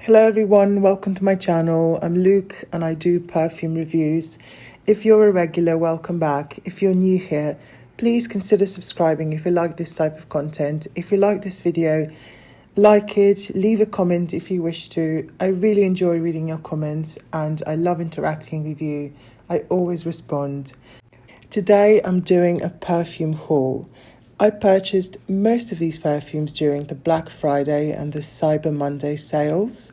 Hello everyone, welcome to my channel. I'm Luke and I do perfume reviews. If you're a regular, welcome back. If you're new here, please consider subscribing if you like this type of content. If you like this video, like it, leave a comment if you wish to. I really enjoy reading your comments and I love interacting with you. I always respond. Today I'm doing a perfume haul. I purchased most of these perfumes during the Black Friday and the Cyber Monday sales.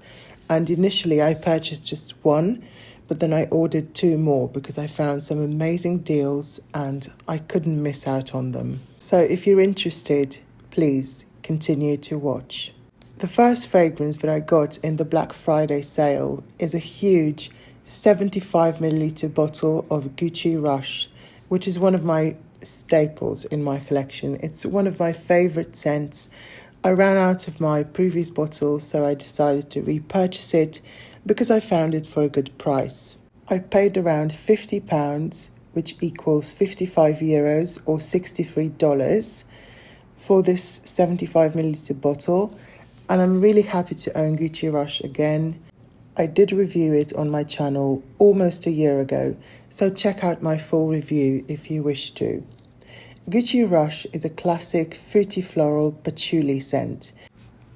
And initially I purchased just one, but then I ordered two more because I found some amazing deals and I couldn't miss out on them. So if you're interested, please continue to watch. The first fragrance that I got in the Black Friday sale is a huge 75ml bottle of Gucci Rush, which is one of my staples in my collection. It's one of my favorite scents. I ran out of my previous bottle, so I decided to repurchase it because I found it for a good price. I paid around £50, which equals €55 or $63 for this 75ml bottle, and I'm really happy to own Gucci Rush again. I did review it on my channel almost a year ago, so check out my full review if you wish to. Gucci Rush is a classic fruity floral patchouli scent.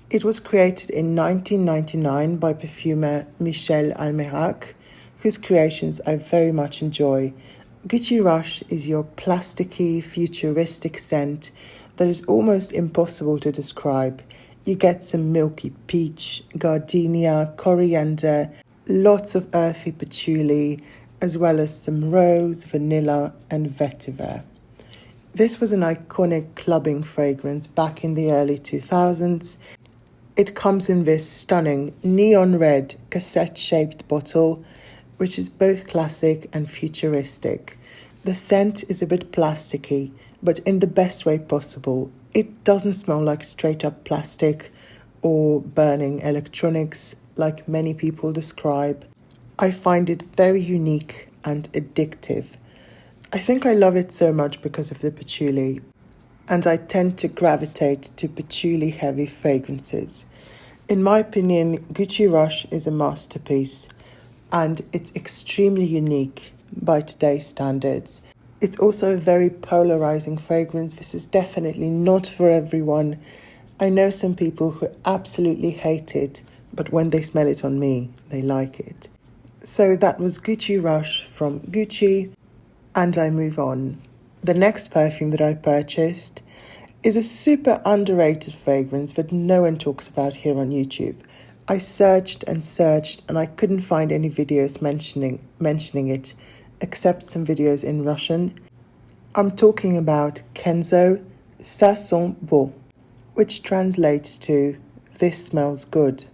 It was created in 1999 by perfumer Michel Almerac, whose creations I very much enjoy. Gucci Rush is your plasticky, futuristic scent that is almost impossible to describe. You get some milky peach, gardenia, coriander, lots of earthy patchouli, as well as some rose, vanilla, and vetiver. This was an iconic clubbing fragrance back in the early 2000s. It comes in this stunning neon red cassette-shaped bottle, which is both classic and futuristic. The scent is a bit plasticky, but in the best way possible. It doesn't smell like straight-up plastic or burning electronics like many people describe. I find it very unique and addictive. I think I love it so much because of the patchouli, and I tend to gravitate to patchouli-heavy fragrances. In my opinion, Gucci Rush is a masterpiece, and it's extremely unique by today's standards. It's also a very polarizing fragrance. This is definitely not for everyone. I know some people who absolutely hate it, but when they smell it on me, they like it. So that was Gucci Rush from Gucci, and I move on. The next perfume that I purchased is a super underrated fragrance that no one talks about here on YouTube. I searched and searched and I couldn't find any videos mentioning it, except some videos in Russian. I'm talking about Kenzo SAS, which translates to "This smells good."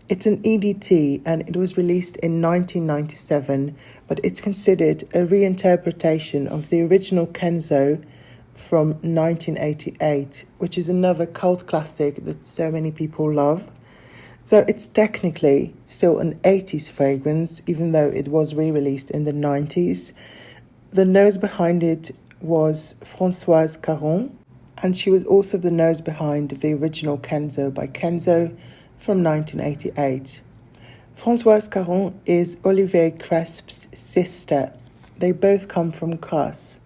It's an EDT and it was released in 1997, but it's considered a reinterpretation of the original Kenzo from 1988, which is another cult classic that so many people love. So it's technically still an 80s fragrance, even though it was re-released in the 90s. The nose behind it was Françoise Caron, and she was also the nose behind the original Kenzo by Kenzo from 1988. Françoise Caron is Olivier Crespe's sister. They both come from Grasse,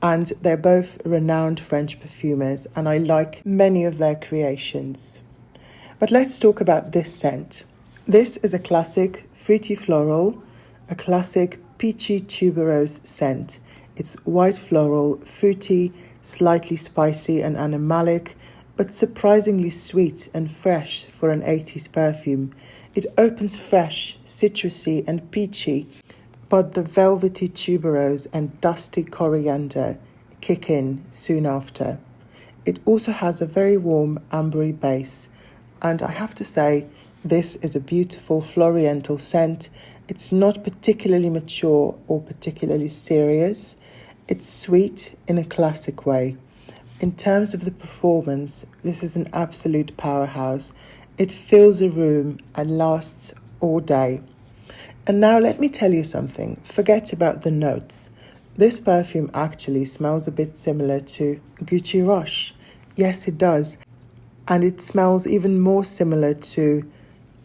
and they're both renowned French perfumers, and I like many of their creations. But let's talk about this scent. This is a classic fruity floral, a classic peachy tuberose scent. It's white floral, fruity, slightly spicy and animalic, but surprisingly sweet and fresh for an 80s perfume. It opens fresh, citrusy and peachy, but the velvety tuberose and dusty coriander kick in soon after. It also has a very warm ambery base, and I have to say, this is a beautiful floriental scent. It's not particularly mature or particularly serious. It's sweet in a classic way. In terms of the performance, this is an absolute powerhouse. It fills a room and lasts all day. And now let me tell you something. Forget about the notes. This perfume actually smells a bit similar to Gucci Rush. Yes, it does. And it smells even more similar to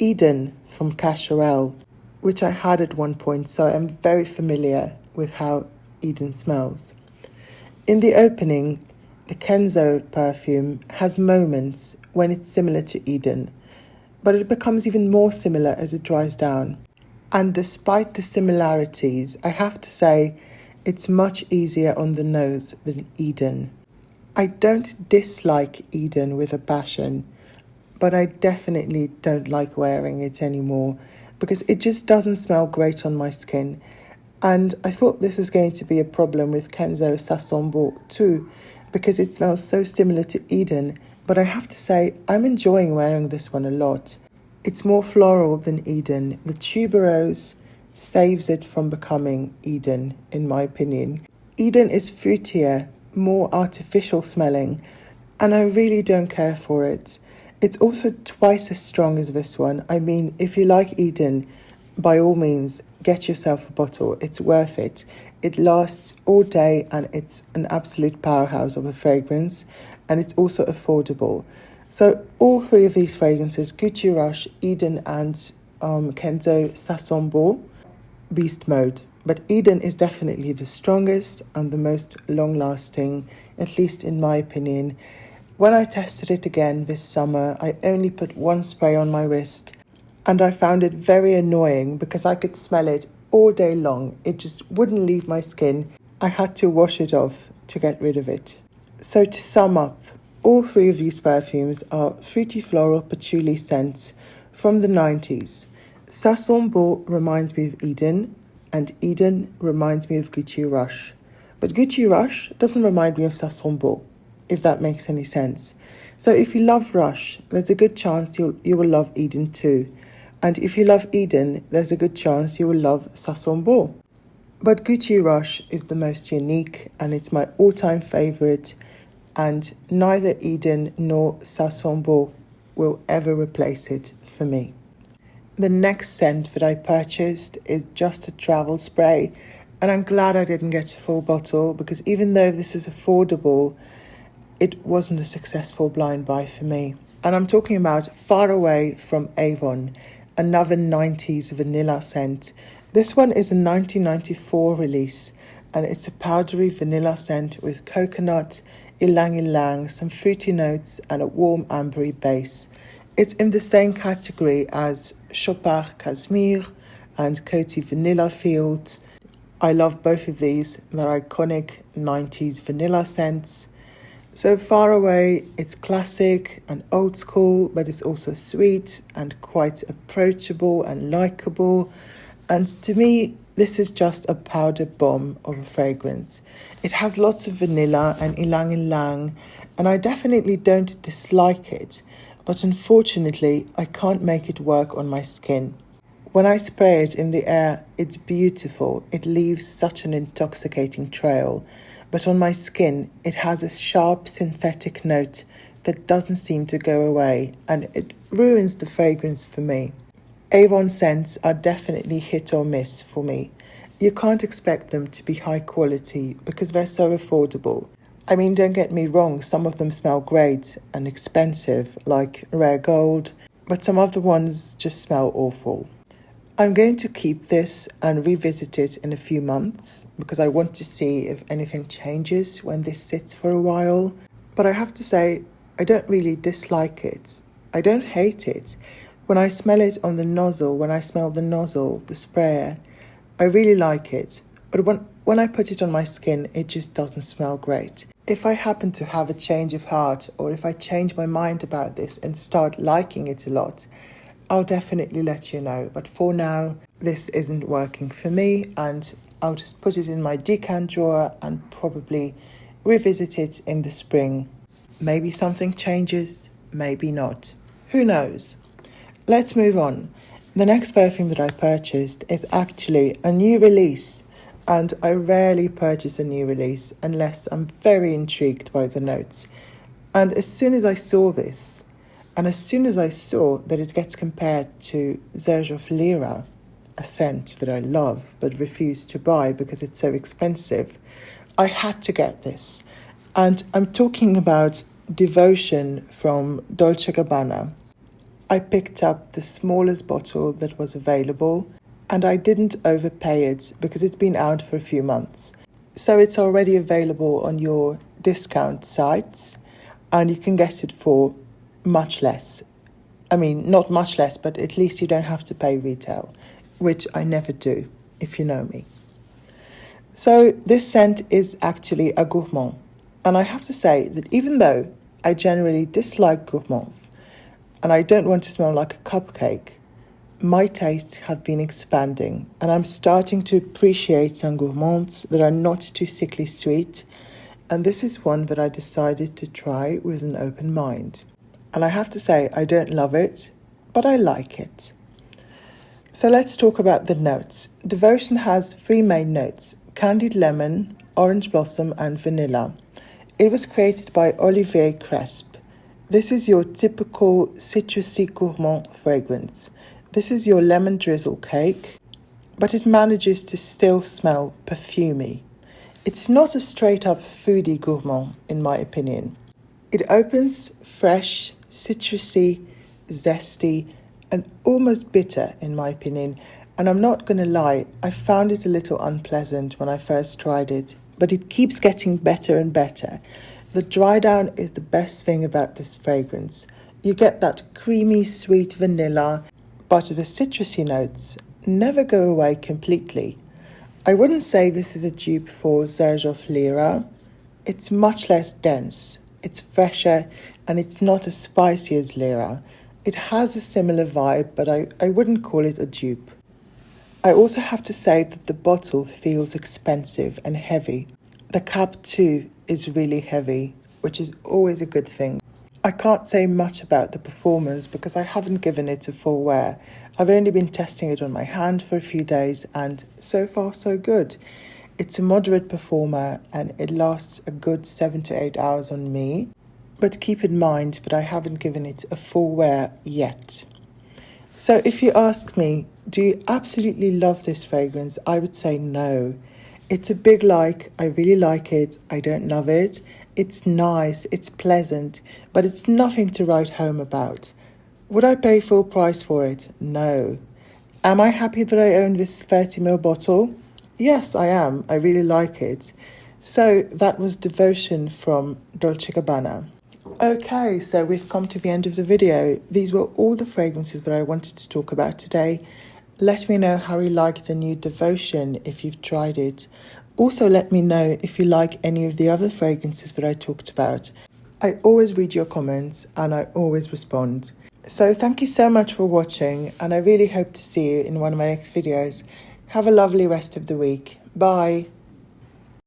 Eden from Cacharel, which I had at one point, so I'm very familiar with how Eden smells. In the opening, the Kenzo perfume has moments when it's similar to Eden, but it becomes even more similar as it dries down. And despite the similarities, I have to say it's much easier on the nose than Eden. I don't dislike Eden with a passion, but I definitely don't like wearing it anymore because it just doesn't smell great on my skin. And I thought this was going to be a problem with Kenzo SAS too, because it smells so similar to Eden, but I have to say I'm enjoying wearing this one a lot. It's more floral than Eden. The tuberose saves it from becoming Eden, in my opinion. Eden is fruitier, more artificial smelling, and I really don't care for it. It's also twice as strong as this one. I mean, if you like Eden, by all means, get yourself a bottle. It's worth it. It lasts all day and it's an absolute powerhouse of a fragrance, and it's also affordable. So all three of these fragrances, Gucci Rush, Eden and Kenzo SAS, beast mode. But Eden is definitely the strongest and the most long-lasting, at least in my opinion. When I tested it again this summer, I only put one spray on my wrist, and I found it very annoying because I could smell it all day long. It just wouldn't leave my skin. I had to wash it off to get rid of it. So to sum up, all three of these perfumes are fruity floral patchouli scents from the 90s. SAS reminds me of Eden, and Eden reminds me of Gucci Rush. But Gucci Rush doesn't remind me of SAS, if that makes any sense. So if you love Rush, there's a good chance you will love Eden too. And if you love Eden, there's a good chance you will love SAS. But Gucci Rush is the most unique, and it's my all-time favourite, and neither Eden nor SAS will ever replace it for me. The next scent that I purchased is just a travel spray, and I'm glad I didn't get a full bottle because even though this is affordable, it wasn't a successful blind buy for me. And I'm talking about Far Away from Avon, another 90s vanilla scent. This one is a 1994 release, and it's a powdery vanilla scent with coconut, ylang ylang, some fruity notes, and a warm ambery base. It's in the same category as Chopard Casimir and Coty Vanilla Fields. I love both of these. They're iconic 90s vanilla scents. So Far Away, it's classic and old school, but it's also sweet and quite approachable and likable. And to me, this is just a powder bomb of a fragrance. It has lots of vanilla and ylang ylang, and I definitely don't dislike it, but unfortunately, I can't make it work on my skin. When I spray it in the air, it's beautiful. It leaves such an intoxicating trail. But on my skin, it has a sharp synthetic note that doesn't seem to go away, and it ruins the fragrance for me. Avon scents are definitely hit or miss for me. You can't expect them to be high quality because they're so affordable. I mean, don't get me wrong, some of them smell great and expensive, like rare gold, but some of the ones just smell awful. I'm going to keep this and revisit it in a few months because I want to see if anything changes when this sits for a while. But I have to say, I don't really dislike it. I don't hate it. When I smell it on the nozzle, when I smell the nozzle, the sprayer, I really like it. But when I put it on my skin, it just doesn't smell great. If I happen to have a change of heart, or if I change my mind about this and start liking it a lot, I'll definitely let you know. But for now, this isn't working for me, and I'll just put it in my decant drawer and probably revisit it in the spring. Maybe something changes, maybe not. Who knows? Let's move on. The next perfume that I purchased is actually a new release, and I rarely purchase a new release unless I'm very intrigued by the notes. And as soon as I saw this, and as soon as I saw that it gets compared to Serge of Lyra, a scent that I love but refuse to buy because it's so expensive, I had to get this. And I'm talking about Devotion from Dolce&Gabbana. I picked up the smallest bottle that was available, and I didn't overpay it because it's been out for a few months. So it's already available on your discount sites, and you can get it for much less. I mean, not much less, but at least you don't have to pay retail, which I never do, if you know me. So this scent is actually a gourmand. And I have to say that even though I generally dislike gourmands, and I don't want to smell like a cupcake, my tastes have been expanding, and I'm starting to appreciate some gourmands that are not too sickly sweet, and this is one that I decided to try with an open mind. And I have to say, I don't love it, but I like it. So let's talk about the notes. Devotion has 3 main notes: candied lemon, orange blossom, and vanilla. It was created by Olivier Cresp. This is your typical citrusy gourmand fragrance. This is your lemon drizzle cake, but it manages to still smell perfumey. It's not a straight-up foodie gourmand, in my opinion. It opens fresh, citrusy, zesty, and almost bitter, in my opinion. And I'm not going to lie, I found it a little unpleasant when I first tried it, but it keeps getting better and better. The dry down is the best thing about this fragrance. You get that creamy, sweet vanilla, but the citrusy notes never go away completely. I wouldn't say this is a dupe for Xerjoff Lyra. It's much less dense, it's fresher, and it's not as spicy as Lyra. It has a similar vibe, but I wouldn't call it a dupe. I also have to say that the bottle feels expensive and heavy. The cap too is really heavy, which is always a good thing. I can't say much about the performance because I haven't given it a full wear. I've only been testing it on my hand for a few days, and so far so good. It's a moderate performer and it lasts a good 7 to 8 hours on me. But keep in mind that I haven't given it a full wear yet. So if you ask me, do you absolutely love this fragrance? I would say no. It's a big like. I really like it. I don't love it. It's nice, it's pleasant, but it's nothing to write home about. Would I pay full price for it? No. Am I happy that I own this 30ml bottle? Yes, I am. I really like it. So that was Devotion from Dolce&Gabbana. Okay, so we've come to the end of the video. These were all the fragrances that I wanted to talk about today. Let me know how you like the new Devotion if you've tried it. Also, let me know if you like any of the other fragrances that I talked about. I always read your comments and I always respond. So thank you so much for watching, and I really hope to see you in one of my next videos. Have a lovely rest of the week. Bye.